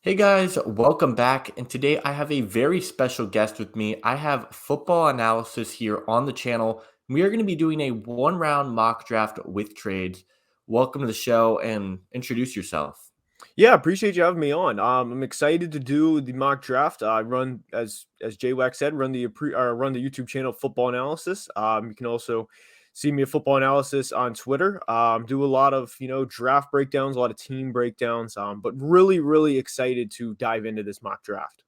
Hey guys, welcome back. And today I have a very special guest with me. I have football analysis here on the channel. We are going to be doing a one round mock draft with trades. Welcome to the show and introduce yourself. Yeah, appreciate you having me on. I'm excited to do the mock draft. I run as J-Wax said, run the YouTube channel Football Analysis. You can also see me at Football Analysis on Twitter. Do a lot of draft breakdowns, a lot of team breakdowns. But really excited to dive into this mock draft.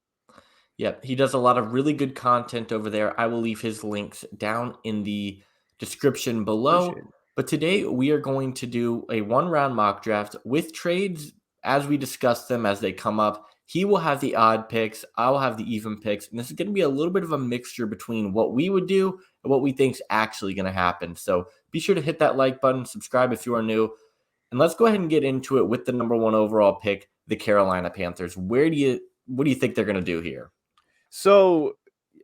Yep, he does a lot of really good content over there. I will leave his links down in the description below. Appreciate it. But today we are going to do a one round mock draft with trades as we discuss them as they come up. He will have the odd picks, I will have the even picks, and this is going to be a little bit of a mixture between what we would do and what we think is actually going to happen. So be sure to hit that like button, subscribe if you are new, and let's go ahead and get into it with the number one overall pick, the Carolina Panthers. What do you think they're going to do here? So,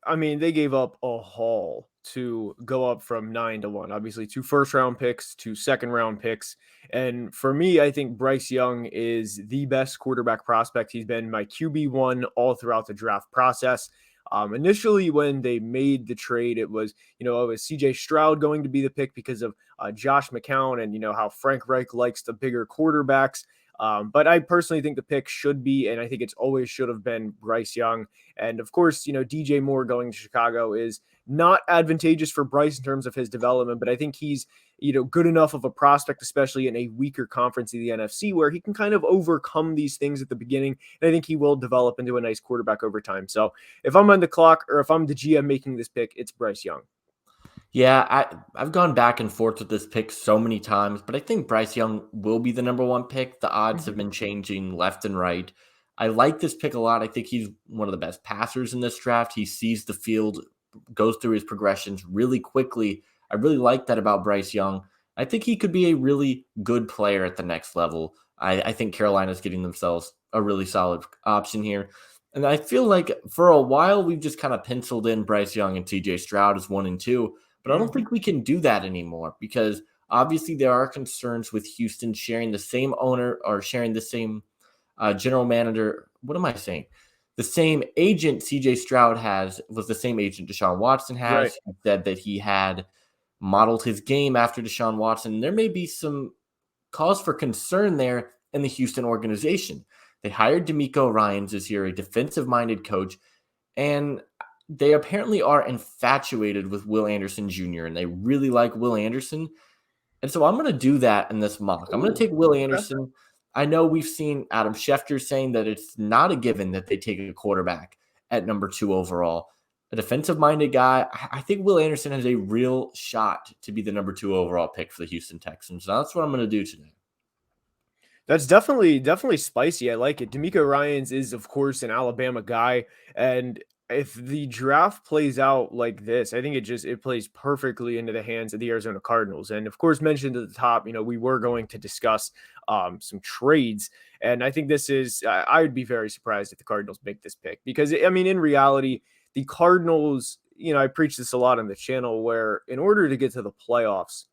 I mean, they gave up a haul to go up from 9 to 1. Obviously, two first round picks, two second round picks. And for me, I think Bryce Young is the best quarterback prospect. He's been my QB1 all throughout the draft process. Initially, when they made the trade, it was CJ Stroud going to be the pick because of Josh McCown and how Frank Reich likes the bigger quarterbacks. But I personally think the pick should be, and I think it's always should have been Bryce Young. And of course, DJ Moore going to Chicago is not advantageous for Bryce in terms of his development, but I think he's, good enough of a prospect, especially in a weaker conference of the NFC, where he can kind of overcome these things at the beginning. And I think he will develop into a nice quarterback over time. So if I'm on the clock or if I'm the GM making this pick, it's Bryce Young. Yeah, I've gone back and forth with this pick so many times, but I think Bryce Young will be the number one pick. The odds have Mhm. been changing left and right. I like this pick a lot. I think he's one of the best passers in this draft. He sees the field, goes through his progressions really quickly. I really like that about Bryce Young. I think he could be a really good player at the next level. I think Carolina's getting themselves a really solid option here. And I feel like for a while we've just kind of penciled in Bryce Young and TJ Stroud as 1 and 2. But I don't Mhm. think we can do that anymore because obviously there are concerns with Houston sharing the same owner or sharing the same general manager. What am I saying? The same agent CJ Stroud has was the same agent Deshaun Watson Right. has. He said that he had modeled his game after Deshaun Watson. There may be some cause for concern there in the Houston organization. They hired D'Amico Ryans this year, a defensive minded coach, and they apparently are infatuated with Will Anderson Jr. and they really like Will Anderson. And so I'm going to do that in this mock. I'm going to Ooh, take Will okay. Anderson. I know we've seen Adam Schefter saying that it's not a given that they take a quarterback at number 2 overall. A defensive minded guy. I think Will Anderson has a real shot to be the number 2 overall pick for the Houston Texans. So that's what I'm going to do today. That's definitely spicy. I like it. D'Amico Ryans is, of course, an Alabama guy, and if the draft plays out like this, I think it plays perfectly into the hands of the Arizona Cardinals. And of course, mentioned at the top, we were going to discuss some trades, and I think this is. I would be very surprised if the Cardinals make this pick because I mean, in reality, the Cardinals. I preach this a lot on the channel where in order to get to the playoffs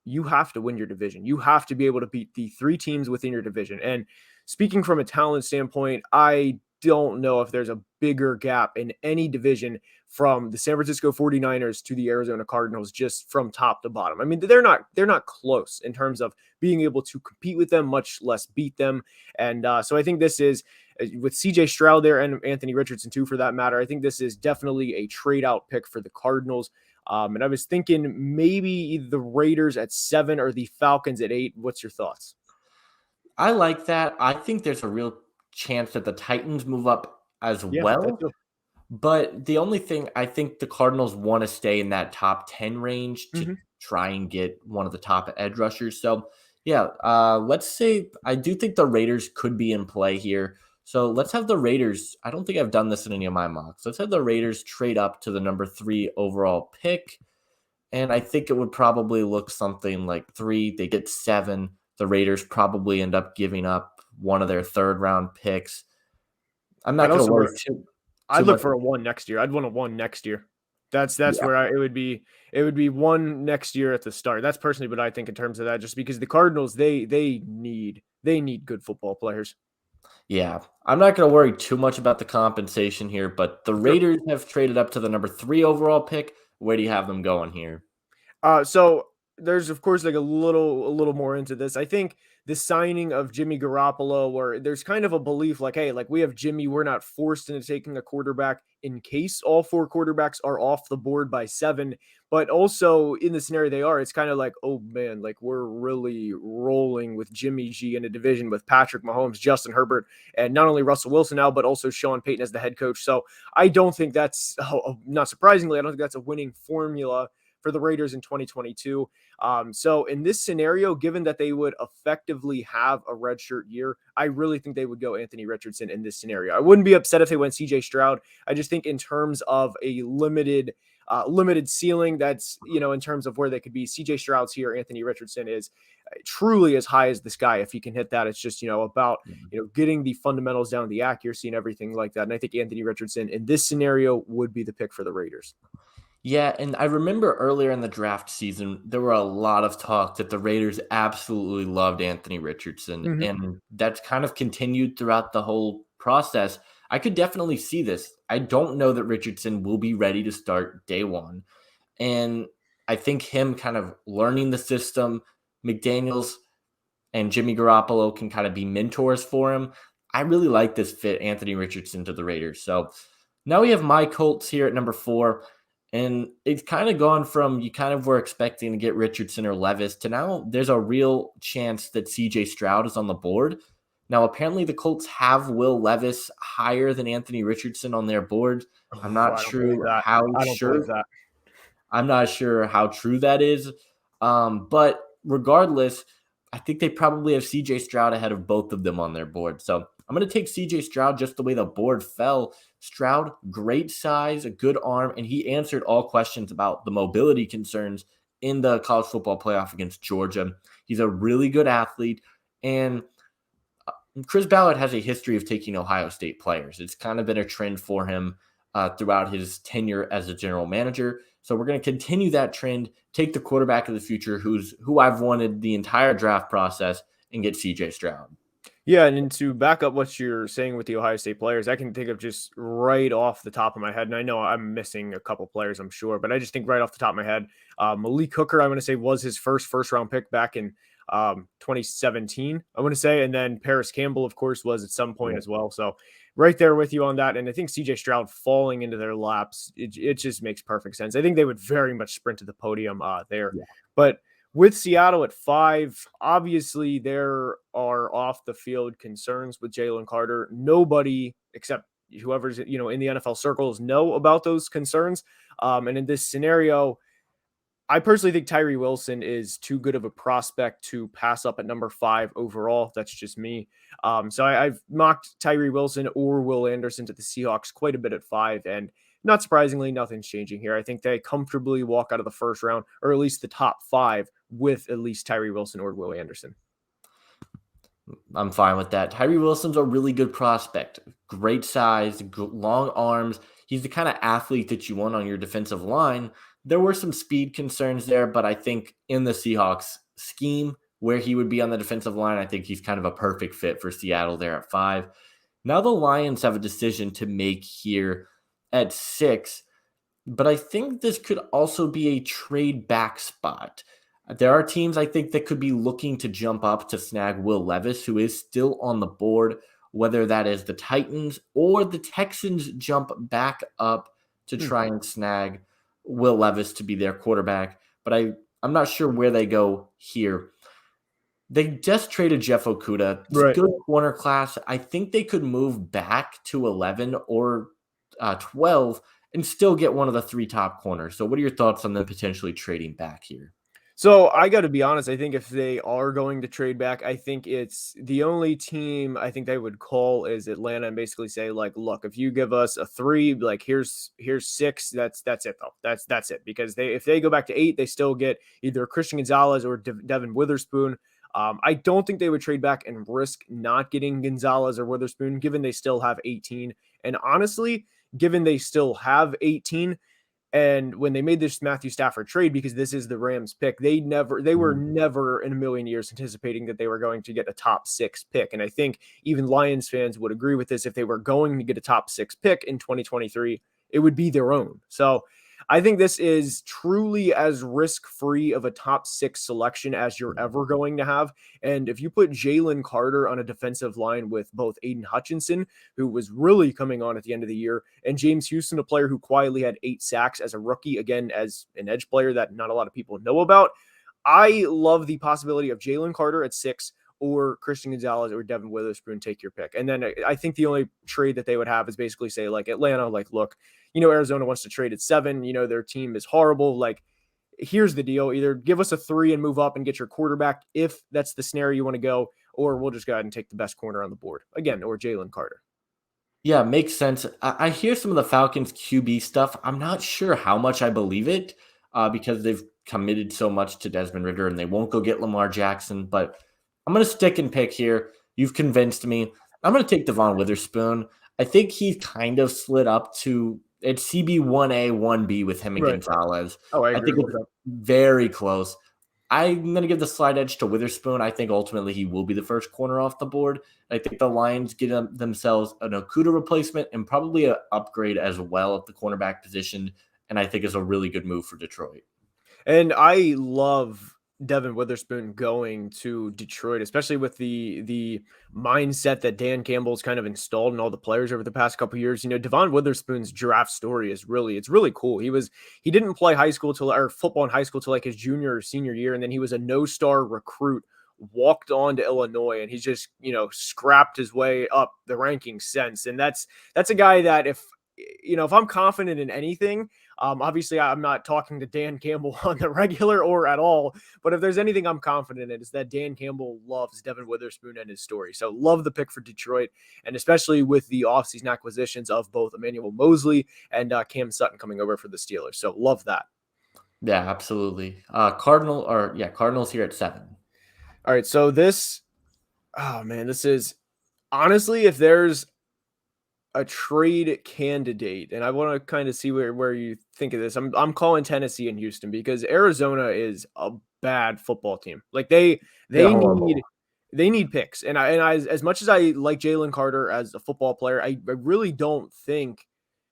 you have to win your division. You have to be able to beat the three teams within your division. And speaking from a talent standpoint, I don't know if there's a bigger gap in any division from the San Francisco 49ers to the Arizona Cardinals just from top to bottom. I mean, they're not close in terms of being able to compete with them, much less beat them. And so I think this is with CJ Stroud there and Anthony Richardson too, for that matter. I think this is definitely a trade out pick for the Cardinals. And I was thinking maybe the Raiders at 7 or the Falcons at 8. What's your thoughts? I like that. I think there's a real chance that the Titans move up as Yeah, that well. too. But the only thing I think the Cardinals want to stay in that top 10 range to Mhm. try and get one of the top edge rushers. So, yeah, let's say I do think the Raiders could be in play here. So let's have the Raiders. I don't think I've done this in any of my mocks. Let's have the Raiders trade up to the number 3 overall pick. And I think it would probably look something like 3. They get 7. The Raiders probably end up giving up one of their third round picks. I'm I'd not going to also worry wear too I'd look much. for a 1 next year. I'd want a 1 next year. That's Yeah. where it would be 1 next year at the start. That's personally what I think in terms of that just because the Cardinals they need good football players. Yeah, I'm not going to worry too much about the compensation here, but the Sure. Raiders have traded up to the number 3 overall pick. Where do you have them going here? So there's of course like a little more into this. I think the signing of Jimmy Garoppolo, where there's kind of a belief like, hey, like we have Jimmy, we're not forced into taking a quarterback in case all four quarterbacks are off the board by 7. But also in the scenario they are, it's kind of like, oh man, like we're really rolling with Jimmy G in a division with Patrick Mahomes, Justin Herbert, and not only Russell Wilson now, but also Sean Payton as the head coach. So I don't think that's not surprisingly, I don't think that's a winning formula for the Raiders in 2022. So in this scenario, given that they would effectively have a redshirt year, I really think they would go Anthony Richardson in this scenario. I wouldn't be upset if they went CJ Stroud. I just think in terms of a limited ceiling, that's, in terms of where they could be, CJ Stroud's here, Anthony Richardson is truly as high as the sky if he can hit that. It's just, about, getting the fundamentals down, the accuracy and everything like that. And I think Anthony Richardson in this scenario would be the pick for the Raiders. Yeah, and I remember earlier in the draft season, there were a lot of talk that the Raiders absolutely loved Anthony Richardson, Mhm. and that's kind of continued throughout the whole process. I could definitely see this. I don't know that Richardson will be ready to start day one. And I think him kind of learning the system, McDaniels and Jimmy Garoppolo can kind of be mentors for him. I really like this fit, Anthony Richardson to the Raiders. So now we have my Colts here at number 4. And it's kind of gone from you kind of were expecting to get Richardson or Levis to now there's a real chance that CJ Stroud is on the board. Now, apparently, the Colts have Will Levis higher than Anthony Richardson on their board. I'm Oh, not I don't believe sure that. how I don't believe sure that. I'm not sure how true that is. But regardless, I think they probably have CJ Stroud ahead of both of them on their board. So I'm going to take CJ Stroud just the way the board fell. Stroud, great size, a good arm, and he answered all questions about the mobility concerns in the college football playoff against Georgia. He's a really good athlete. And Chris Ballard has a history of taking Ohio State players. It's kind of been a trend for him throughout his tenure as a general manager. So we're going to continue that trend, take the quarterback of the future, who I've wanted the entire draft process, and get CJ Stroud. Yeah, and then to back up what you're saying with the Ohio State players, I can think of just right off the top of my head, and I know I'm missing a couple players, I'm sure, but I just think right off the top of my head, Malik Hooker, I want to say, was his first round pick back in 2017, I want to say, and then Paris Campbell, of course, was at some point Yeah. as well. So right there with you on that, and I think CJ Stroud falling into their laps, it just makes perfect sense. I think they would very much sprint to the podium there, Yeah. but with Seattle at 5, obviously there are off the field concerns with Jalen Carter. Nobody except whoever's in the NFL circles know about those concerns. And in this scenario, I personally think Tyree Wilson is too good of a prospect to pass up at number 5 overall. That's just me. So I've mocked Tyree Wilson or Will Anderson to the Seahawks quite a bit at 5, and not surprisingly, nothing's changing here. I think they comfortably walk out of the first round, or at least the top 5, with at least Tyree Wilson or Will Anderson. I'm fine with that. Tyree Wilson's a really good prospect. Great size, long arms. He's the kind of athlete that you want on your defensive line. There were some speed concerns there, but I think in the Seahawks scheme where he would be on the defensive line, I think he's kind of a perfect fit for Seattle there at 5. Now the Lions have a decision to make here at 6, but I think this could also be a trade back spot. There are teams I think that could be looking to jump up to snag Will Levis, who is still on the board, whether that is the Titans or the Texans jump back up to Hmm. try and snag Will Levis to be their quarterback. But I'm not sure where they go here. They just traded Jeff Okuda. It's a Right. good corner class. I think they could move back to 11 or 12 and still get one of the 3 top corners. So what are your thoughts on them potentially trading back here? So I got to be honest. I think if they are going to trade back, I think it's the only team I think they would call is Atlanta and basically say like, look, if you give us a 3, like here's 6. That's it though. That's it, because if they go back to 8, they still get either Christian Gonzalez or Devin Witherspoon. I don't think they would trade back and risk not getting Gonzalez or Witherspoon, given they still have 18. And honestly, given they still have 18, And when they made this Matthew Stafford trade, because this is the Rams pick, they were Mhm. never in a million years anticipating that they were going to get a top 6 pick. And I think even Lions fans would agree with this. If they were going to get a top 6 pick in 2023, it would be their own. So I think this is truly as risk-free of a top 6 selection as you're ever going to have. And if you put Jalen Carter on a defensive line with both Aiden Hutchinson, who was really coming on at the end of the year, and James Houston, a player who quietly had 8 sacks as a rookie, again, as an edge player that not a lot of people know about, I love the possibility of Jalen Carter at 6 or Christian Gonzalez or Devin Witherspoon. Take your pick. And then I think the only trade that they would have is basically say, like, Atlanta, like, look, Arizona wants to trade at 7. Their team is horrible. Like, here's the deal. Either give us a 3 and move up and get your quarterback if that's the scenario you want to go, or we'll just go ahead and take the best corner on the board again, or Jalen Carter. Yeah, makes sense. I hear some of the Falcons QB stuff. I'm not sure how much I believe it because they've committed so much to Desmond Ridder and they won't go get Lamar Jackson. But I'm going to stick and pick here. You've convinced me. I'm going to take Devon Witherspoon. I think he kind of slid up to it's CB1A, 1B with him and Right. Gonzalez. Oh, I I agree think with it's that. very close. I'm going to give the slight edge to Witherspoon. I think ultimately he will be the first corner off the board. I think the Lions get themselves an Okuda replacement and probably an upgrade as well at the cornerback position. And I think is a really good move for Detroit. And I love Devin Witherspoon going to Detroit, especially with the mindset that Dan Campbell's kind of installed in all the players over the past couple of years. Devon Witherspoon's draft story is it's really cool. He didn't play high school till or football in high school till like his junior or senior year, and then he was a no-star recruit, walked on to Illinois, and he's just scrapped his way up the rankings since. And that's a guy that if I'm confident in anything, obviously I'm not talking to Dan Campbell on the regular or at all, but if there's anything I'm confident in, it's that Dan Campbell loves Devin Witherspoon and his story. So love the pick for Detroit, and especially with the offseason acquisitions of both Emmanuel Mosley and Cam Sutton coming over for the Steelers. So love that. Yeah, absolutely. Cardinals here at 7. All right, so this is honestly, if there's a trade candidate, and I want to kind of see where you think of this. I'm calling Tennessee and Houston because Arizona is a bad football team. Like They're they horrible. need picks. And I as much as I like Jalen Carter as a football player, I really don't think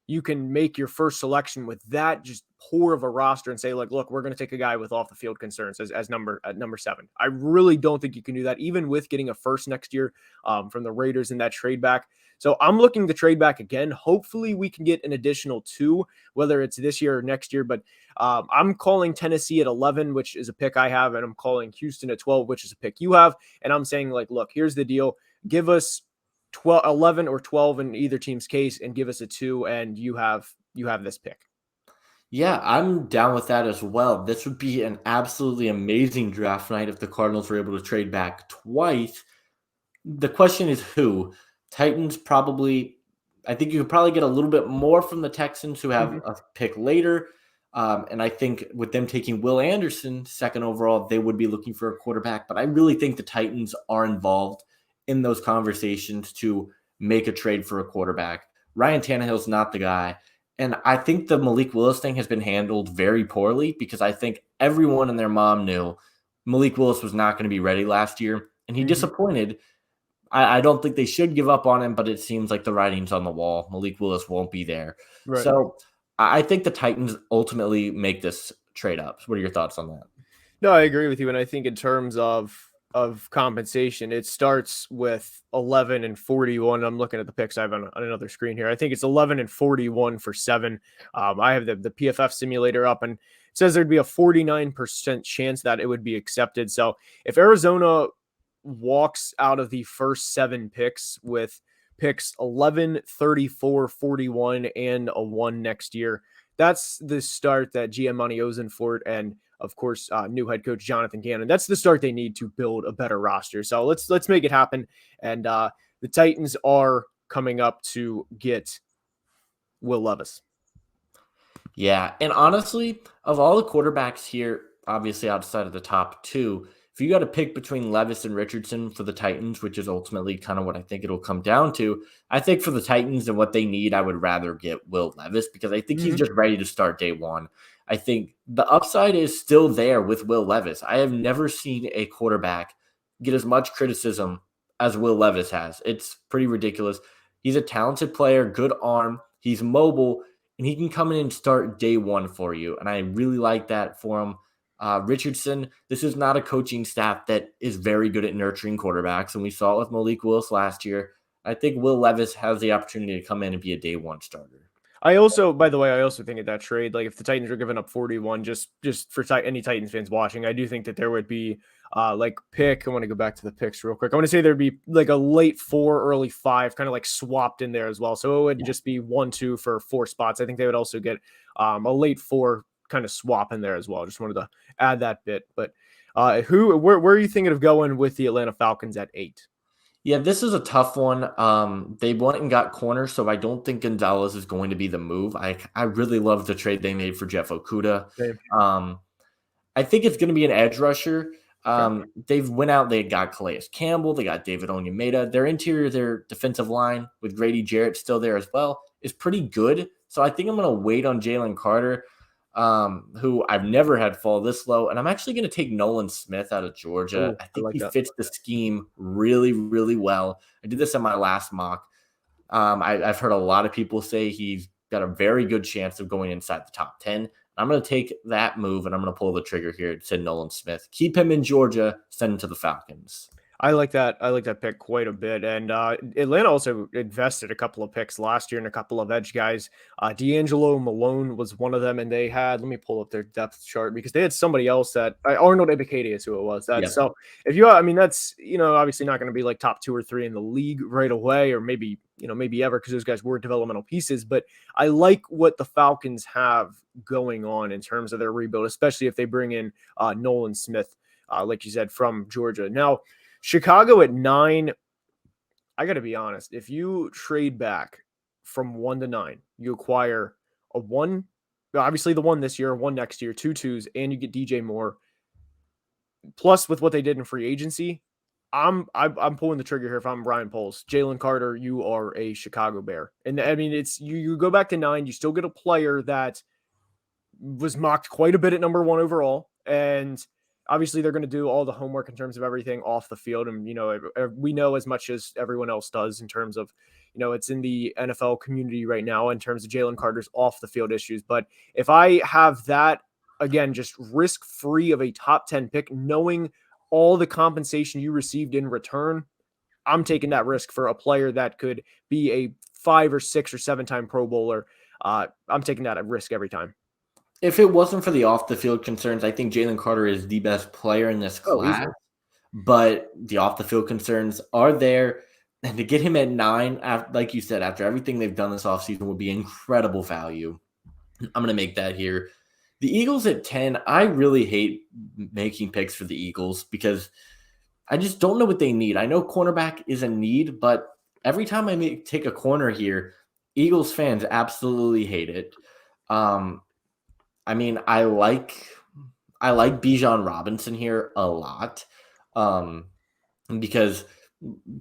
you can make your first selection with that just poor of a roster and say, like, look, we're going to take a guy with off the field concerns as number 7. I really don't think you can do that, even with getting a first next year from the Raiders in that trade back. So I'm looking to trade back again. Hopefully we can get an additional 2, whether it's this year or next year. But I'm calling Tennessee at 11, which is a pick I have, and I'm calling Houston at 12, which is a pick you have. And I'm saying, like, look, here's the deal. Give us 11 or 12 in either team's case and give us a 2, and you have this pick. Yeah, I'm down with that as well. This would be an absolutely amazing draft night if the Cardinals were able to trade back twice. The question is who? Titans probably. I think you could probably get a little bit more from the Texans, who have Mhm. a pick later. And I think with them taking Will Anderson second overall, they would be looking for a quarterback. But I really think the Titans are involved in those conversations to make a trade for a quarterback. Ryan Tannehill's not the guy. And I think the Malik Willis thing has been handled very poorly because I think everyone and their mom knew Malik Willis was not going to be ready last year. And he Mhm. disappointed. I don't think they should give up on him, but it seems like the writing's on the wall. Malik Willis won't be there. Right. So I think the Titans ultimately make this trade up. What are your thoughts on that? No, I agree with you, and I think in terms of compensation, it starts with 11 and 41. I'm looking at the picks I have on another screen here. I think it's 11 and 41 for 7. I have the PFF simulator up, and it says there'd be a 49% chance that it would be accepted. So if Arizona walks out of the first 7 picks with picks 11, 34, 41, and a 1 next year, that's the start that GM Monty Ozenfort and of course, new head coach Jonathan Gannon. That's the start they need to build a better roster. So let's make it happen. And the Titans are coming up to get Will Levis. Yeah, and honestly, of all the quarterbacks here, obviously outside of the top 2, if you got to pick between Levis and Richardson for the Titans, which is ultimately kind of what I think it'll come down to, I think for the Titans and what they need, I would rather get Will Levis because I think he's just ready to start day one. I think the upside is still there with Will Levis. I have never seen a quarterback get as much criticism as Will Levis has. It's pretty ridiculous. He's a talented player, good arm, he's mobile, and he can come in and start day one for you. And I really like that for him. Richardson, this is not a coaching staff that is very good at nurturing quarterbacks, and we saw it with Malik Willis last year. I think Will Levis has the opportunity to come in and be a day one starter. I also, by the way, I also think at that trade, like if the Titans are giving up 41, just for any Titans fans watching, I do think that there would be like pick. I want to go back to the picks real quick. I want to say there'd be like a late 4, early 5, kind of like swapped in there as well. So it would just be 1, 2 for 4 spots. I think they would also get a late 4 kind of swap in there as well. Just wanted to add that bit. But where are you thinking of going with the Atlanta Falcons at 8? Yeah, this is a tough one. They went and got corner, so I don't think Gonzalez is going to be the move. I really love the trade they made for Jeff Okudah. I think it's going to be an edge rusher. They've went out, they got Calais Campbell, they got David Onyemata. Their interior, their defensive line with Grady Jarrett still there as well is pretty good. So I think I'm going to wait on Jalen Carter, who I've never had fall this low. And I'm actually going to take Nolan Smith out of Georgia. I think he fits the scheme really, really well. I did this in my last mock. I've heard a lot of people say he's got a very good chance of going inside the top 10. I'm going to take that move, and I'm going to pull the trigger here and send Nolan Smith. Keep him in Georgia, send him to the Falcons. I like that. I like that pick quite a bit. And Atlanta also invested a couple of picks last year and a couple of edge guys. D'Angelo Malone was one of them, and they had, let me pull up their depth chart because they had somebody else that Arnold Ebiketie is who it was. So if you, I mean, that's, obviously not going to be like top 2 or 3 in the league right away, or maybe ever, because those guys were developmental pieces. But I like what the Falcons have going on in terms of their rebuild, especially if they bring in Nolan Smith, like you said, from Georgia. Now, Chicago at 9, I got to be honest. If you trade back from 1 to 9, you acquire a 1, obviously the 1 this year, 1 next year, 2 2s, and you get DJ Moore. Plus, with what they did in free agency, I'm pulling the trigger here if I'm Brian Poles. Jalen Carter, you are a Chicago Bear. And I mean, it's you go back to 9, you still get a player that was mocked quite a bit at number 1 overall. And obviously, they're going to do all the homework in terms of everything off the field. And, we know as much as everyone else does in terms of, it's in the NFL community right now in terms of Jalen Carter's off the field issues. But if I have that, again, just risk-free of a top 10 pick, knowing all the compensation you received in return, I'm taking that risk for a player that could be a 5 or 6 or 7-time Pro Bowler. I'm taking that at risk every time. If it wasn't for the off-the-field concerns, I think Jalen Carter is the best player in this class. But the off-the-field concerns are there. And to get him at 9, like you said, after everything they've done this offseason, would be incredible value. I'm going to make that here. The Eagles at 10, I really hate making picks for the Eagles because I just don't know what they need. I know cornerback is a need, but every time I take a corner here, Eagles fans absolutely hate it. I mean, I like Bijan Robinson here a lot because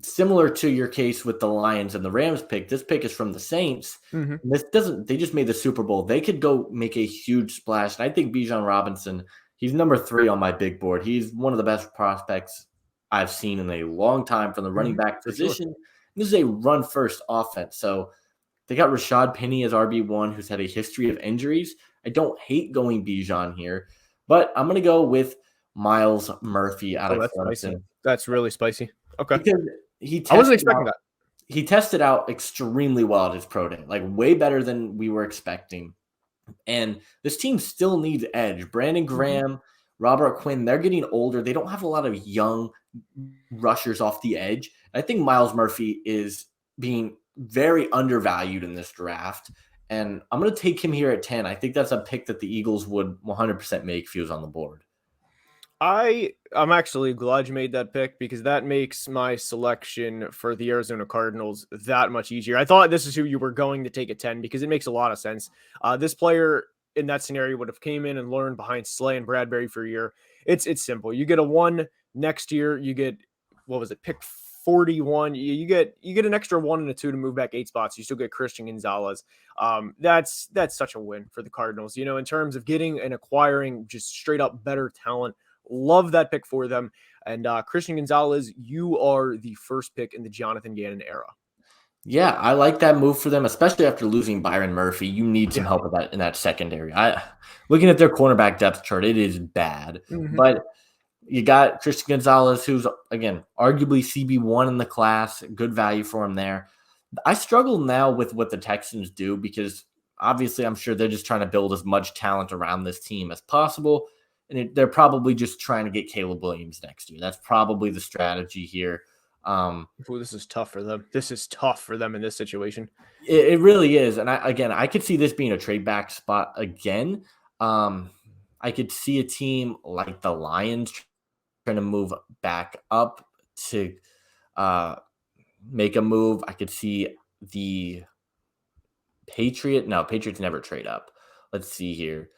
similar to your case with the Lions and the Rams pick, this pick is from the Saints. They just made the Super Bowl. They could go make a huge splash. And I think Bijan Robinson, he's number 3 on my big board. He's one of the best prospects I've seen in a long time from the running back position. Sure. This is a run-first offense. So they got Rashad Penny as RB1, who's had a history of injuries. I don't hate going Bijan here, but I'm going to go with Myles Murphy out of Clemson. That's really spicy. Okay. Because I wasn't expecting that. He tested out extremely well at his pro day, like way better than we were expecting. And this team still needs edge. Brandon Graham, Robert Quinn, they're getting older. They don't have a lot of young rushers off the edge. I think Myles Murphy is being very undervalued in this draft. And I'm going to take him here at 10. I think that's a pick that the Eagles would 100% make if he was on the board. I'm actually glad you made that pick because that makes my selection for the Arizona Cardinals that much easier. I thought this is who you were going to take at 10 because it makes a lot of sense. This player in that scenario would have came in and learned behind Slay and Bradbury for a year. It's simple. You get a 1 Next year, you get, what was it, pick 41. You get an extra 1 and a 2 to move back 8 spots. You still get Christian Gonzalez. That's such a win for the Cardinals. In terms of getting and acquiring just straight up better talent. Love that pick for them. And Christian Gonzalez, you are the first pick in the Jonathan Gannon era. Yeah, I like that move for them, especially after losing Byron Murphy. You need some Yeah. help with that in that secondary. Looking at their cornerback depth chart, it is bad. Mm-hmm. But you got Christian Gonzalez, who's again arguably CB1 in the class, good value for him there. I struggle now with what the Texans do because obviously I'm sure they're just trying to build as much talent around this team as possible. And they're probably just trying to get Caleb Williams next year. That's probably the strategy here. Ooh, this is tough for them. This is tough for them in this situation. It really is. And I could see this being a trade back spot again. I could see a team like the Lions trying to move back up to make a move. I could see the Patriots never trade up. Let's see here.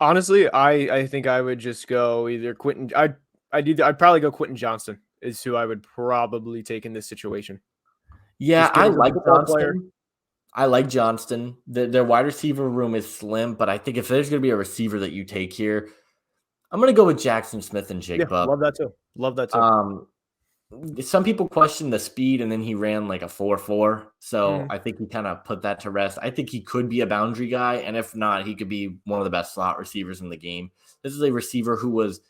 Honestly, I think I would just go either Quentin. I'd probably go Quentin Johnston is who I would probably take in this situation. Yeah, Just I getting a like football player. Johnston. I like Johnston. Their wide receiver room is slim, but I think if there's going to be a receiver that you take here, I'm going to go with Jackson Smith and Yeah, Jigba. love that too. Love that too. Some people question the speed, and then he ran like a 4.4. So Mhm. I think he kind of put that to rest. I think he could be a boundary guy, and if not, he could be one of the best slot receivers in the game. This is a receiver who was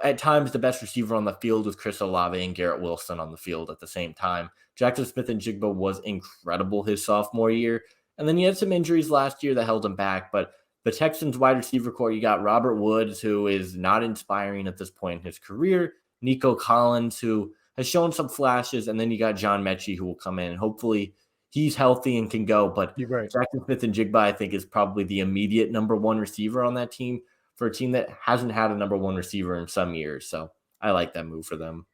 at times the best receiver on the field with Chris Olave and Garrett Wilson on the field at the same time. Jackson Smith and Jigba was incredible his sophomore year, and then he had some injuries last year that held him back. But the Texans wide receiver core, you got Robert Woods, who is not inspiring at this point in his career. Nico Collins, who has shown some flashes, and then you got John Mechie, who will come in. Hopefully, he's healthy and can go. But You're right. Jackson Smith and Jigba, I think, is probably the immediate number one receiver on that team for a team that hasn't had a number one receiver in some years. So I like that move for them.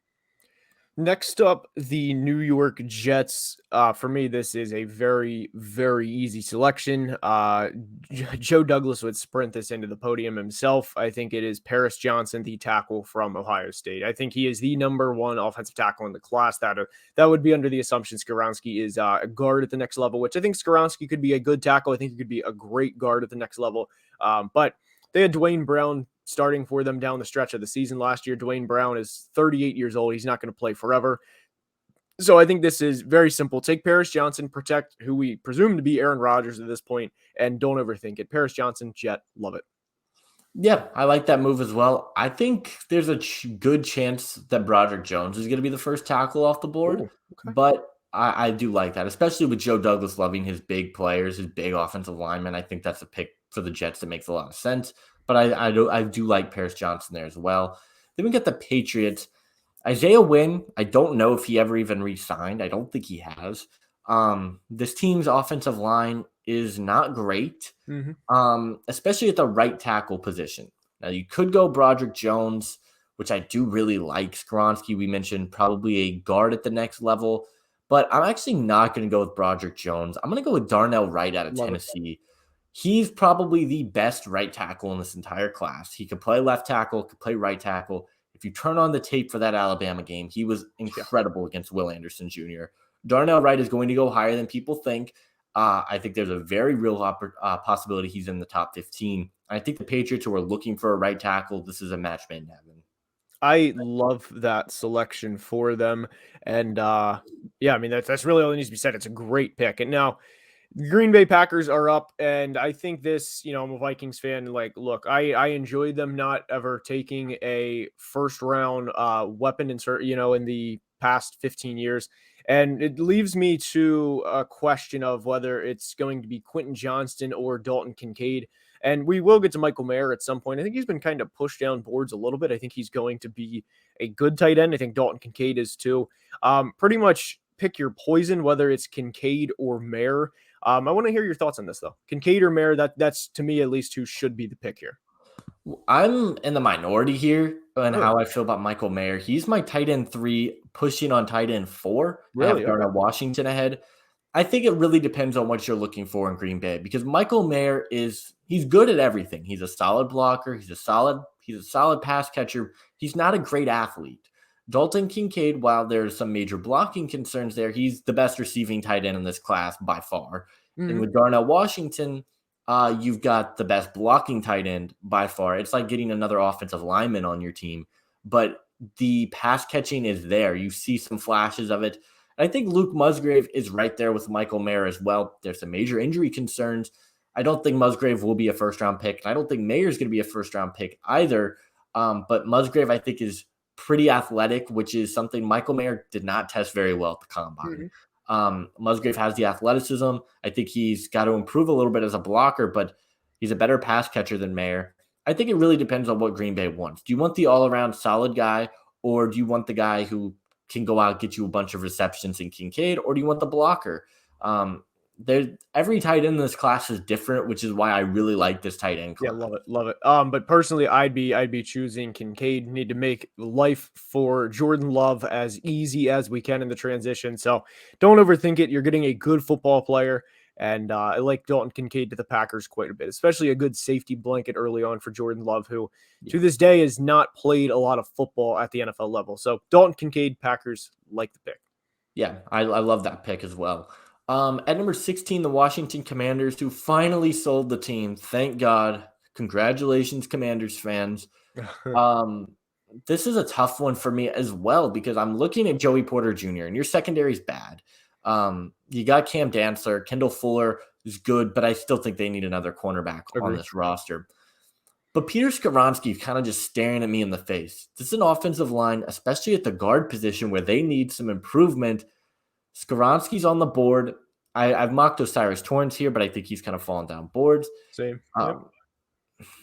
Next up, the New York Jets. For me, this is a very, very easy selection. Joe Douglas would sprint this into the podium himself. I think it is Paris Johnson, the tackle from Ohio State. I think he is the number one offensive tackle in the class. That would be under the assumption Skoronski is a guard at the next level, which I think Skoronski could be a good tackle. I think he could be a great guard at the next level. But they had Dwayne Brown starting for them down the stretch of the season last year. Dwayne Brown is 38 years old. He's not going to play forever. So I think this is very simple. Take Paris Johnson, protect who we presume to be Aaron Rodgers at this point, and don't overthink it. Paris Johnson, Jet, love it. Yeah, I like that move as well. I think there's a good chance that Broderick Jones is going to be the first tackle off the board, Ooh, okay. but I do like that, especially with Joe Douglas loving his big players, his big offensive linemen. I think that's a pick for the Jets that makes a lot of sense. But I do like Paris Johnson there as well. Then we get the Patriots. Isaiah Wynn, I don't know if he ever even re-signed. I don't think he has. This team's offensive line is not great, especially at the right tackle position. Now, you could go Broderick Jones, which I do really like. Skoronski, we mentioned, probably a guard at the next level. But I'm actually not going to go with Broderick Jones. I'm going to go with Darnell Wright out of Tennessee. He's probably the best right tackle in this entire class. He could play left tackle, could play right tackle. If you turn on the tape for that Alabama game, he was incredible against Will Anderson Jr. Darnell Wright is going to go higher than people think. I think there's a very real possibility he's in the top 15. I think the Patriots, who are looking for a right tackle, this is a match made in heaven. I love that selection for them. And yeah, I mean, that's really all that needs to be said. It's a great pick. And now, the Green Bay Packers are up, and I think this, I'm a Vikings fan. Like, look, I enjoyed them not ever taking a first round weapon insert, in the past 15 years. And it leaves me to a question of whether it's going to be Quentin Johnston or Dalton Kincaid. And we will get to Michael Mayer at some point. I think he's been kind of pushed down boards a little bit. I think he's going to be a good tight end. I think Dalton Kincaid is too. Pretty much pick your poison, whether it's Kincaid or Mayer. I want to hear your thoughts on this, though. Kincaid or Mayer, that's to me at least who should be the pick here. I'm in the minority here on how I feel about Michael Mayer. He's my tight end 3, pushing on tight end 4. Really? I have Darnell Washington ahead. I think it really depends on what you're looking for in Green Bay, because Michael Mayer he's good at everything. He's a solid blocker. He's a solid He's a solid pass catcher. He's not a great athlete. Dalton Kincaid, while there's some major blocking concerns there, he's the best receiving tight end in this class by far. And Mhm. with Darnell Washington, you've got the best blocking tight end by far. It's like getting another offensive lineman on your team, but the pass catching is there. You see some flashes of it. And I think Luke Musgrave is right there with Michael Mayer as well. There's some major injury concerns. I don't think Musgrave will be a first round pick. And I don't think Mayer is going to be a first round pick either. But Musgrave, I think, is pretty athletic, which is something Michael Mayer did not test very well at the combine. Mhm. Musgrave has the athleticism. I think he's got to improve a little bit as a blocker, but he's a better pass catcher than Mayer. I think it really depends on what Green Bay wants. Do you want the all-around solid guy, or do you want the guy who can go out and get you a bunch of receptions in Kincaid, or do you want the blocker? Every tight end in this class is different, which is why I really like this tight end Yeah, class. love it, love it. But personally, I'd be choosing Kincaid. Need to make life for Jordan Love as easy as we can in the transition. So don't overthink it. You're getting a good football player, and I like Dalton Kincaid to the Packers quite a bit, especially a good safety blanket early on for Jordan Love, who Yeah. to this day has not played a lot of football at the NFL level. So Dalton Kincaid, Packers like the pick. Yeah, I love that pick as well. At number 16, the Washington Commanders, who finally sold the team. Thank God. Congratulations, Commanders fans. Um, this is a tough one for me as well because I'm looking at Joey Porter Jr. and your secondary is bad. You got Cam Dantzler, Kendall Fuller is good, but I still think they need another cornerback on Agree. this roster. But Peter Skoronsky is kind of just staring at me in the face. This is an offensive line, especially at the guard position, where they need some improvement. Skoronsky's on the board. I've mocked Osiris Torrance here, but I think he's kind of fallen down boards. Same. Yep. Um,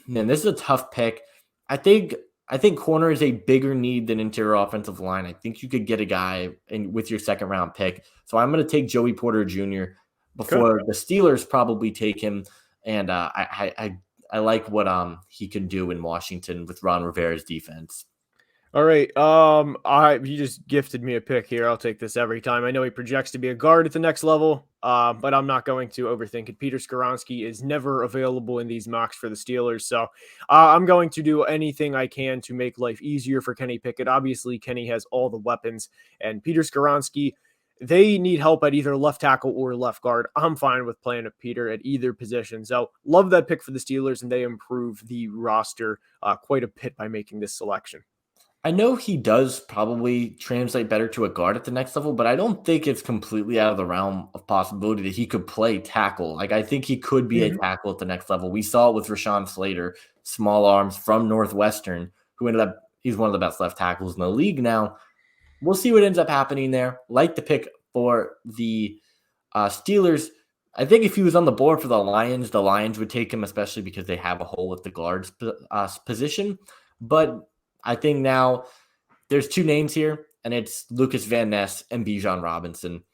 Man, this is a tough pick. I think I think corner is a bigger need than interior offensive line. I think you could get a guy with your second round pick. So I'm going to take Joey Porter Jr. Okay. before the Steelers probably take him. And I like what he can do in Washington with Ron Rivera's defense. All right. You just gifted me a pick here. I'll take this every time. I know he projects to be a guard at the next level, but I'm not going to overthink it. Peter Skoronsky is never available in these mocks for the Steelers, so I'm going to do anything I can to make life easier for Kenny Pickett. Obviously, Kenny has all the weapons, and Peter Skoronsky, they need help at either left tackle or left guard. I'm fine with playing at Peter at either position. So love that pick for the Steelers, and they improve the roster quite a bit by making this selection. I know he does probably translate better to a guard at the next level, but I don't think it's completely out of the realm of possibility that he could play tackle. Like, I think he could be a tackle at the next level. We saw it with Rashawn Slater, small arms from Northwestern, who ended up, he's one of the best left tackles in the league now. We'll see what ends up happening there. Like the pick for the Steelers. I think if he was on the board for the Lions would take him, especially because they have a hole at the guards position. But I think now there's two names here, and it's Lucas Van Ness and Bijan Robinson.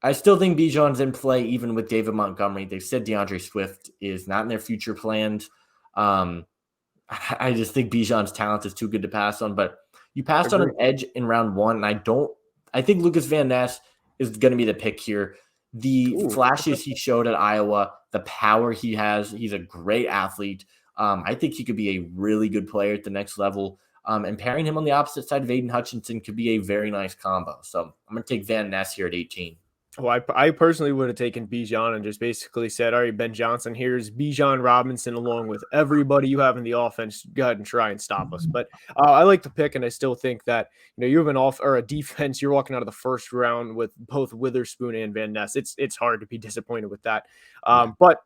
I still think Bijan's in play, even with David Montgomery. They've said DeAndre Swift is not in their future plans. I just think Bijan's talent is too good to pass on. But you passed on an edge in round one, and I think Lucas Van Ness is going to be the pick here. The flashes he showed at Iowa, the power he has, he's a great athlete. I think he could be a really good player at the next level. And pairing him on the opposite side of Aiden Hutchinson could be a very nice combo. So I'm going to take Van Ness here at 18. Well, I personally would have taken Bijan and just basically said, all right, Ben Johnson, here's Bijan Robinson along with everybody you have in the offense. Go ahead and try and stop us. But I like the pick, and I still think that, you have a defense. You're walking out of the first round with both Witherspoon and Van Ness. It's hard to be disappointed with that. But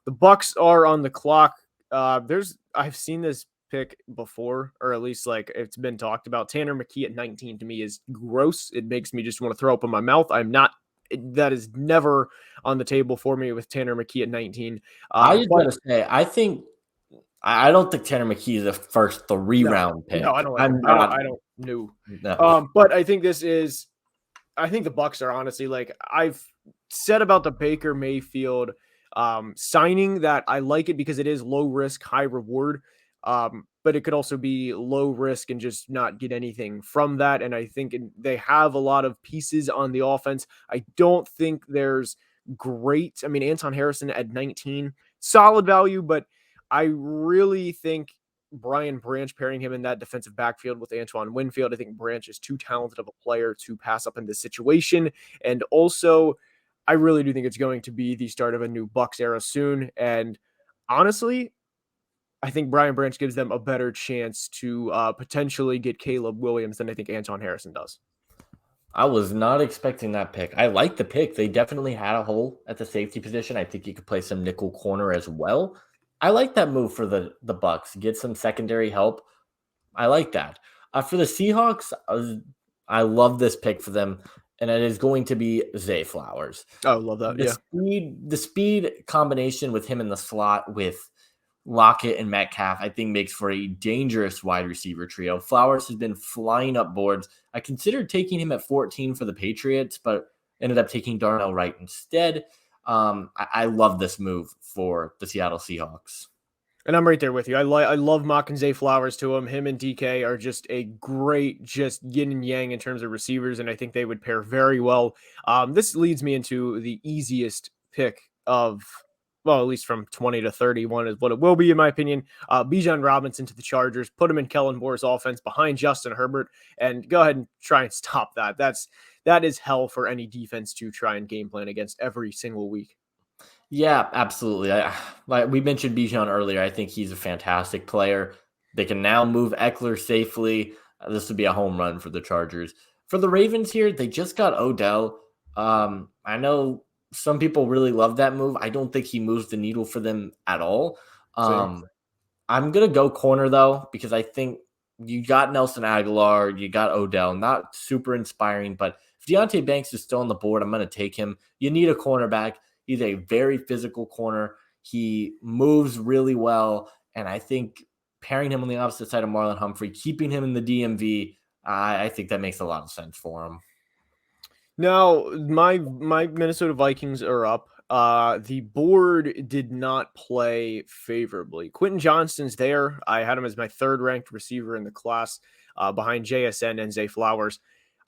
the Bucs are on the clock. I've seen this pick before, or at least like it's been talked about. Tanner McKee at 19 to me is gross. It makes me just want to throw up in my mouth. That is never on the table for me with Tanner McKee at 19. I just want to say, I don't think Tanner McKee is the first round pick. No, I don't know. No. But I think I think the Bucs are honestly, like I've said about the Baker Mayfield signing, that I like it because it is low risk, high reward. But it could also be low risk and just not get anything from that. And I think they have a lot of pieces on the offense. I don't think there's great. I mean, Anton Harrison at 19, solid value, but I really think Brian Branch, pairing him in that defensive backfield with Antoine Winfield. I think Branch is too talented of a player to pass up in this situation. And also, I really do think it's going to be the start of a new Bucs era soon. And honestly, I think Brian Branch gives them a better chance to potentially get Caleb Williams than I think Anton Harrison does. I was not expecting that pick. I like the pick. They definitely had a hole at the safety position. I think you could play some nickel corner as well. I like that move for the Bucks. Get some secondary help. I like that. For the Seahawks, I love this pick for them, and it is going to be Zay Flowers. Oh, love that. Yeah. The speed combination with him in the slot with Lockett and Metcalf, I think makes for a dangerous wide receiver trio. Flowers has been flying up boards. I considered taking him at 14 for the Patriots, but ended up taking Darnell Wright instead. I love this move for the Seattle Seahawks. And I'm right there with you. I love mocking Zay Flowers to him. Him and DK are just a great, just yin and yang in terms of receivers, and I think they would pair very well. This leads me into the easiest pick of, well, at least from 20 to 31 is what it will be, in my opinion. Bijan Robinson to the Chargers, put him in Kellen Moore's offense behind Justin Herbert, and go ahead and try and stop that. That is hell for any defense to try and game plan against every single week. Yeah, absolutely. Like we mentioned Bijan earlier, I think he's a fantastic player. They can now move Eckler safely. This would be a home run for the Chargers. For the Ravens here, they just got Odell. I know some people really love that move. I don't think he moves the needle for them at all. I'm going to go corner, though, because I think you got Nelson Aguilar, you got Odell. Not super inspiring, but if Deonte Banks is still on the board, I'm going to take him. You need a cornerback. He's a very physical corner. He moves really well. And I think pairing him on the opposite side of Marlon Humphrey, keeping him in the DMV, I think that makes a lot of sense for him. Now, my Minnesota Vikings are up. The board did not play favorably. Quentin Johnston's there. I had him as my third ranked receiver in the class, behind JSN and Zay Flowers.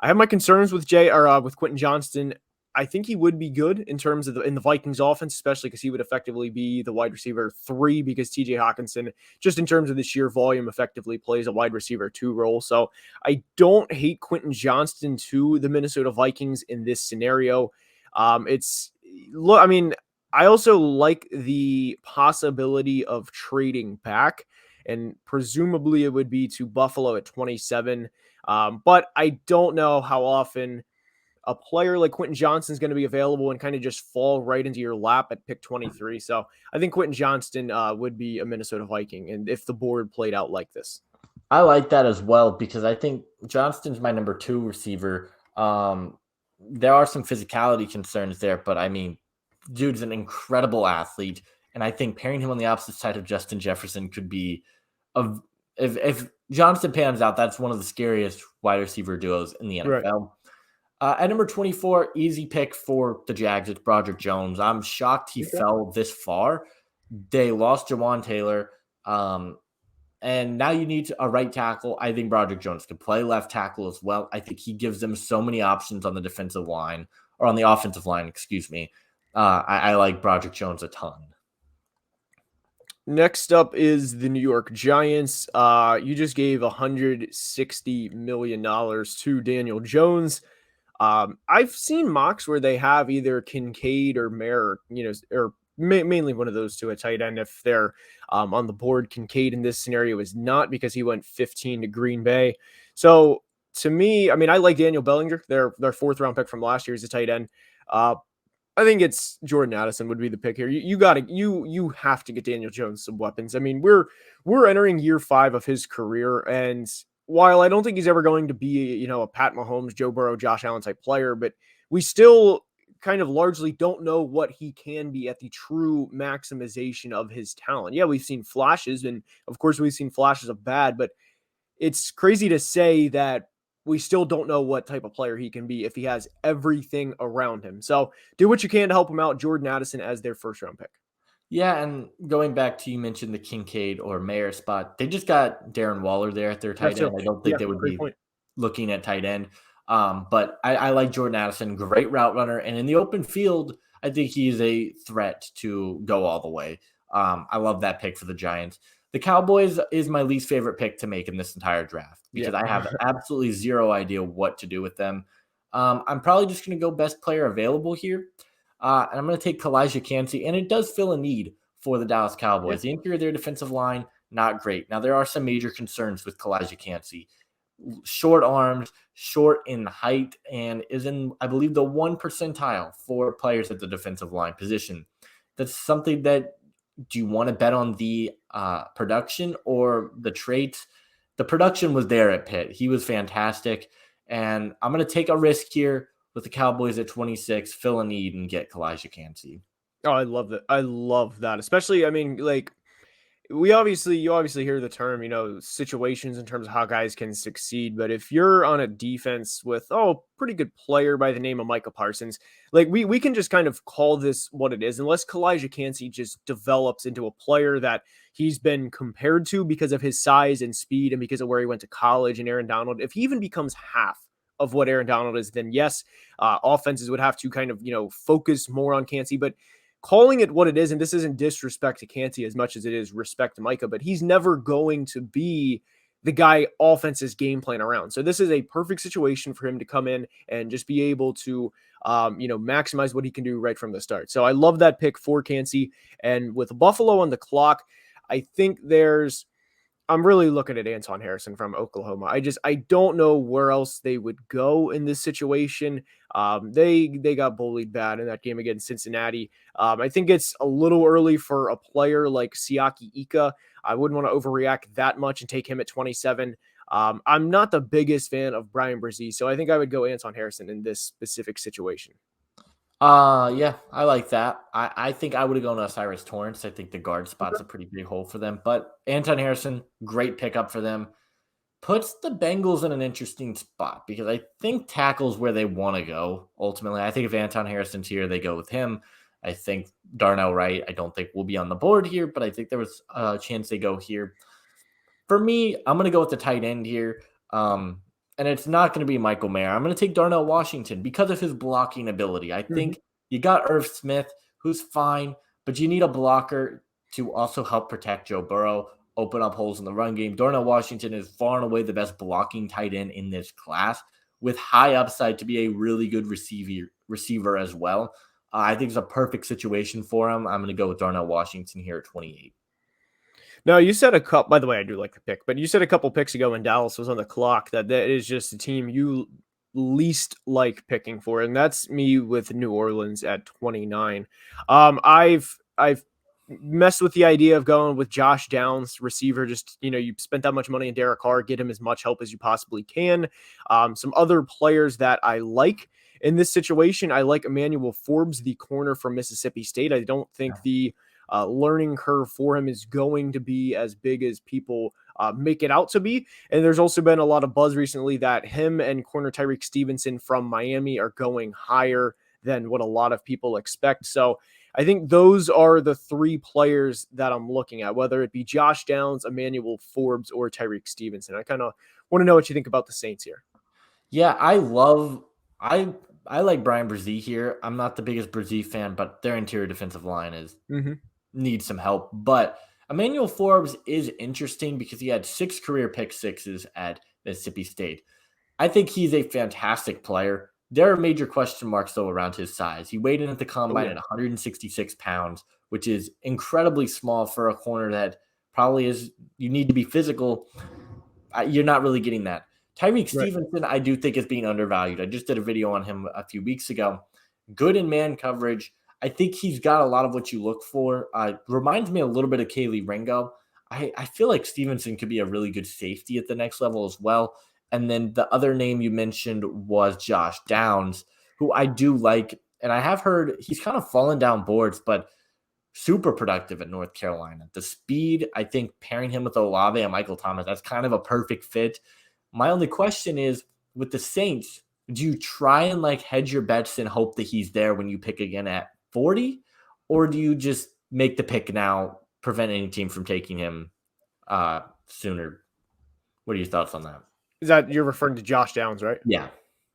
I have my concerns with with Quentin Johnston. I think he would be good in terms of in the Vikings offense, especially because he would effectively be the wide receiver 3, because TJ Hawkinson, just in terms of the sheer volume, effectively plays a wide receiver 2 role. So I don't hate Quentin Johnston to the Minnesota Vikings in this scenario. I mean, I also like the possibility of trading back, and presumably it would be to Buffalo at 27. But I don't know how often a player like Quentin Johnston is going to be available and kind of just fall right into your lap at pick 23. So I think Quentin Johnston would be a Minnesota Viking, and if the board played out like this. I like that as well, because I think Johnston's my number 2 receiver. There are some physicality concerns there, but I mean, dude's an incredible athlete, and I think pairing him on the opposite side of Justin Jefferson could be if Johnston pans out, that's one of the scariest wide receiver duos in the NFL. Right. At number 24, easy pick for the Jags. It's Broderick Jones. I'm shocked he fell this far. They lost Jawan Taylor, and now you need a right tackle. I think Broderick Jones can play left tackle as well. I think he gives them so many options on the defensive line, or on the offensive line, excuse me. I like Broderick Jones a ton. Next up is the New York Giants. You just gave $160 million to Daniel Jones. I've seen mocks where they have either Kincaid or Mayer, or mainly one of those two at tight end. If they're on the board, Kincaid in this scenario is not, because he went 15 to Green Bay. So to me, I mean, I like Daniel Bellinger, their 4th round pick from last year as a tight end. I think it's Jordan Addison would be the pick here. You have to get Daniel Jones some weapons. I mean, we're entering year 5 of his career, and while I don't think he's ever going to be, a Pat Mahomes, Joe Burrow, Josh Allen type player, but we still kind of largely don't know what he can be at the true maximization of his talent. Yeah, we've seen flashes, and of course we've seen flashes of bad, but it's crazy to say that we still don't know what type of player he can be if he has everything around him. So do what you can to help him out. Jordan Addison as their 1st round pick. Yeah, and going back to, you mentioned the Kincaid or Mayer spot, they just got Darren Waller there at their tight end. I don't think they would be looking at tight end. But I like Jordan Addison, great route runner. And in the open field, I think he's a threat to go all the way. I love that pick for the Giants. The Cowboys is my least favorite pick to make in this entire draft Yeah. because I have absolutely zero idea what to do with them. I'm probably just going to go best player available here. And I'm going to take Kalijah Cansey, and it does fill a need for the Dallas Yeah. Cowboys. The interior of their defensive line, not great. Now, there are some major concerns with Kalijah Cansey. Short arms, short in height, and is in, I believe, the 1 percentile for players at the defensive line position. That's something that, do you want to bet on the production or the traits? The production was there at Pitt. He was fantastic. And I'm going to take a risk here with the Cowboys at 26, fill a need, and get Kalijah Cansey. Oh, I love that. I love that. Especially, I mean, like you obviously hear the term, situations in terms of how guys can succeed. But if you're on a defense with pretty good player by the name of Micah Parsons, like we can just kind of call this what it is, unless Kalijah Cansey just develops into a player that he's been compared to because of his size and speed and because of where he went to college and Aaron Donald. If he even becomes half of what Aaron Donald is, then yes, offenses would have to kind of focus more on Cansey. But calling it what it is, and this isn't disrespect to Cansey as much as it is respect to Micah, but he's never going to be the guy offenses game plan around. So this is a perfect situation for him to come in and just be able to, maximize what he can do right from the start. So I love that pick for Cansey. And with Buffalo on the clock, I think I'm really looking at Anton Harrison from Oklahoma. I don't know where else they would go in this situation. They got bullied bad in that game against Cincinnati. I think it's a little early for a player like Siaki Ika. I wouldn't want to overreact that much and take him at 27. I'm not the biggest fan of Brian Brzee, so I think I would go Anton Harrison in this specific situation. Yeah, I like that. I think I would have gone to Cyrus Torrance. I think the guard spot's a pretty big hole for them. But Anton Harrison, great pickup for them. Puts the Bengals in an interesting spot because I think tackle's where they want to go. Ultimately, I think if Anton Harrison's here, they go with him. I think Darnell Wright, I don't think will be on the board here, but I think there was a chance they go here. For me, I'm going to go with the tight end here. And it's not going to be Michael Mayer. I'm going to take Darnell Washington because of his blocking ability. I Mhm. think you got Irv Smith, who's fine, but you need a blocker to also help protect Joe Burrow, open up holes in the run game. Darnell Washington is far and away the best blocking tight end in this class with high upside to be a really good receiver as well. I think it's a perfect situation for him. I'm going to go with Darnell Washington here at 28. No, you said a couple. By the way, I do like the pick, but you said a couple picks ago when Dallas was on the clock that is just the team you least like picking for, and that's me with New Orleans at 29. I've messed with the idea of going with Josh Downs, receiver. Just you spent that much money in Derek Carr, get him as much help as you possibly can. Some other players that I like in this situation, I like Emmanuel Forbes, the corner from Mississippi State. I don't think the learning curve for him is going to be as big as people make it out to be. And there's also been a lot of buzz recently that him and corner Tyreek Stevenson from Miami are going higher than what a lot of people expect. So I think those are the three players that I'm looking at, whether it be Josh Downs, Emmanuel Forbes, or Tyreek Stevenson. I kind of want to know what you think about the Saints here. Yeah, I like Brian Brzee here. I'm not the biggest Brzee fan, but their interior defensive line is Mm-hmm. needs some help. But Emmanuel Forbes is interesting because he had 6 career pick sixes at Mississippi State. I think he's a fantastic player. There are major question marks, though, around his size. He weighed in at the Oh combine yeah, at 166 pounds, which is incredibly small for a corner that probably is, you need to be physical. You're not really getting that. Tyreek right. Stevenson, I do think is being undervalued. I just did a video on him a few weeks ago. Good in man coverage. I think he's got a lot of what you look for. Reminds me a little bit of Kaylee Ringo. I feel like Stevenson could be a really good safety at the next level as well. And then the other name you mentioned was Josh Downs, who I do like. And I have heard he's kind of fallen down boards, but super productive at North Carolina. The speed, I think pairing him with Olave and Michael Thomas, that's kind of a perfect fit. My only question is with the Saints, do you try and like hedge your bets and hope that he's there when you pick again at 40? Or do you just make the pick now, prevent any team from taking him sooner? What are your thoughts on that? Is that you're referring to Josh Downs, right? Yeah.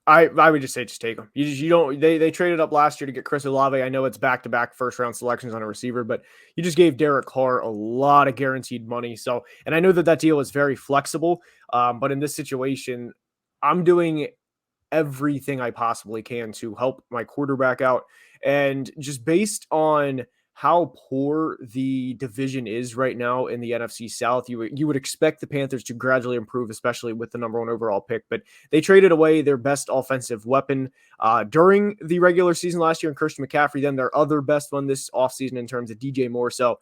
I would just say just take him. You don't they traded up last year to get Chris Olave. I know it's back-to-back first-round selections on a receiver, but you just gave Derek Carr a lot of guaranteed money. So, and I know that deal is very flexible, but in this situation, I'm doing everything I possibly can to help my quarterback out. And just based on how poor the division is right now in the NFC South, you would expect the Panthers to gradually improve, especially with the number one overall pick. But they traded away their best offensive weapon during the regular season last year in Christian McCaffrey, then their other best one this offseason in terms of DJ Moore. So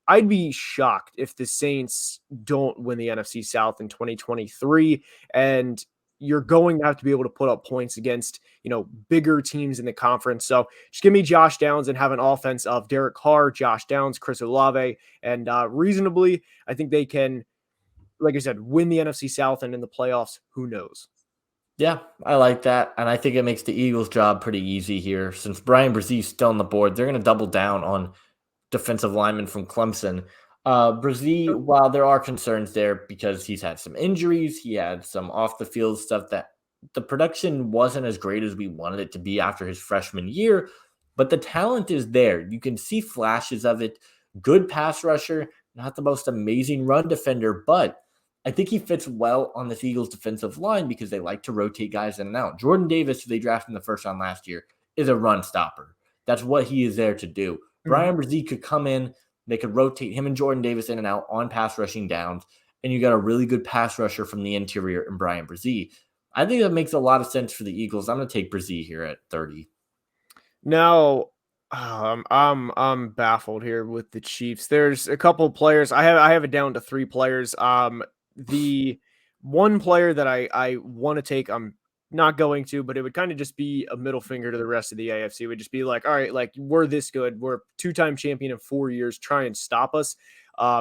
I'd be shocked if the Saints don't win the NFC South in 2023. And you're going to have to be able to put up points against, bigger teams in the conference. So just give me Josh Downs and have an offense of Derek Carr, Josh Downs, Chris Olave, and reasonably, I think they can, like I said, win the NFC South, and in the playoffs, who knows? Yeah, I like that. And I think it makes the Eagles' job pretty easy here. Since Brian Brzee still on the board, they're going to double down on defensive lineman from Clemson. Brzee, while there are concerns there because he's had some injuries, he had some off the field stuff, that the production wasn't as great as we wanted it to be after his freshman year, but the talent is there. You can see flashes of it. Good pass rusher, not the most amazing run defender, but I think he fits well on this Eagles defensive line because they like to rotate guys in and out. Jordan Davis, who they drafted in the first round last year, is a run stopper. That's what he is there to do. Brian Brzee could come in, they could rotate him and Jordan Davis in and out on pass rushing downs, and you got a really good pass rusher from the interior in Brian Brzee. I think that makes a lot of sense for the Eagles. I'm going to take Brzee here at 30. Now, I'm baffled here with the Chiefs. There's a couple players. I have it down to 3 players. The one player that I want to take, I'm not going to, but it would kind of just be a middle finger to the rest of the AFC. It would just be like, all right, like we're this good. We're 2-time champion in 4 years. Try and stop us.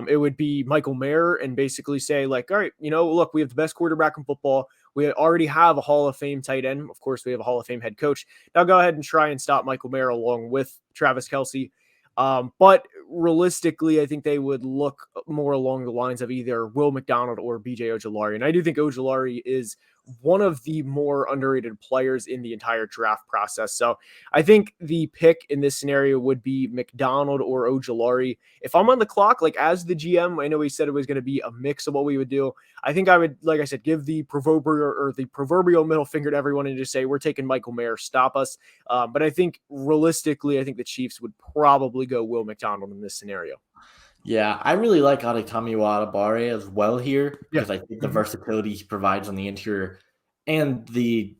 It would be Michael Mayer and basically say like, all right, look, we have the best quarterback in football. We already have a Hall of Fame tight end. Of course, we have a Hall of Fame head coach. Now go ahead and try and stop Michael Mayer along with Travis Kelce. But realistically, I think they would look more along the lines of either Will McDonald or BJ Ojulari. And I do think Ojulari is one of the more underrated players in the entire draft process. So I think the pick in this scenario would be McDonald or Ojulari. If I'm on the clock, like as the GM, I know he said it was going to be a mix of what we would do. I think I would, like I said, give the proverbial middle finger to everyone and just say, we're taking Michael Mayer, stop us. But I think realistically, I think the Chiefs would probably go Will McDonald in this scenario. Yeah, I really like Adetomiwa Adebawore as well here because I think the versatility he provides on the interior and the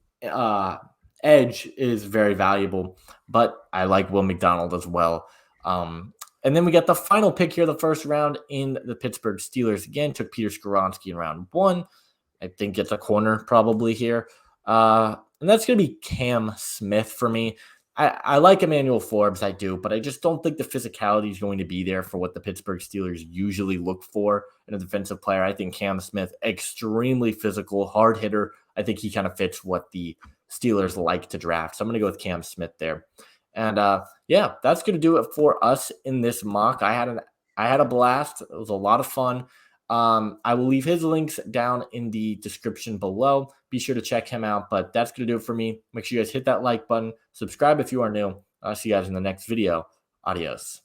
edge is very valuable. But I like Will McDonald as well. And then we got the final pick here, the first round in the Pittsburgh Steelers. Again, took Peter Skoronski in round 1. I think it's a corner probably here. And that's going to be Cam Smith for me. I like Emmanuel Forbes, I do, but I just don't think the physicality is going to be there for what the Pittsburgh Steelers usually look for in a defensive player. I think Cam Smith, extremely physical, hard hitter. I think he kind of fits what the Steelers like to draft. So I'm going to go with Cam Smith there. And yeah, that's going to do it for us in this mock. I had a blast. It was a lot of fun. I will leave his links down in the description below. Be sure to check him out. But that's going to do it for me. Make sure you guys hit that like button. Subscribe if you are new. I'll see you guys in the next video. Adios.